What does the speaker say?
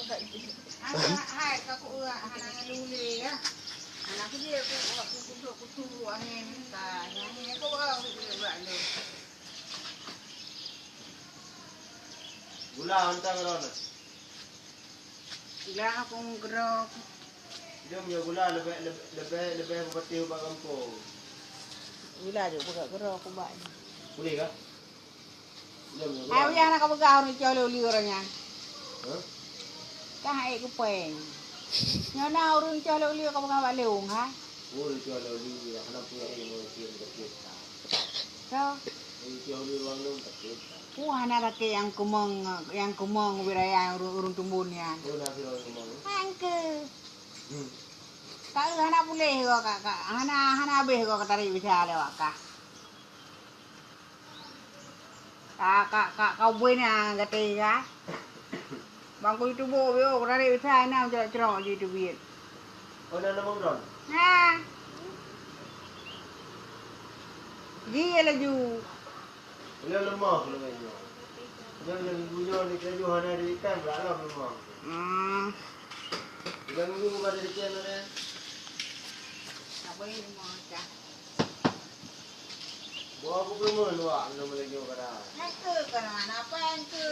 Hai aku anak luli ya. Anak dia aku kutu angin tanya aku buat lu. Gula antang ron. Gula aku ngerok. Dia punya gula lebih seperti ubah kampung. Gula juga ngerok aku buat. Boleh kah? Ayo yang nak bergaul ni jauh luli orangnya. Hah? Kah air kupeng. Nyana urun jauh luli kau bergaul leung ha? Oh itu ada luli, anak punya ini mau cium kita. So. Itu luli orang leung tak kita. Anak laki yang kumong wiraya urun tumbunnya. Oh nak orang kumong. Angke. Kalau anak boleh kau kakak, anak beh kau tarik bisa lewat kah? Kau boleh nak kata ya? Bangku itu bawa, kau tarik bisa nak cerong di itu biar. Oh nak nama ron? Nah, dia laju. Dia lemah kalau ini. Jangan bunyi ni kerja hana di ikan berapa lemah. Jangan bunyi pada di ikan ada. Apa ini macam? Bawa aku belum luak, belum lagi orang. Nak ke mana apa yang ke?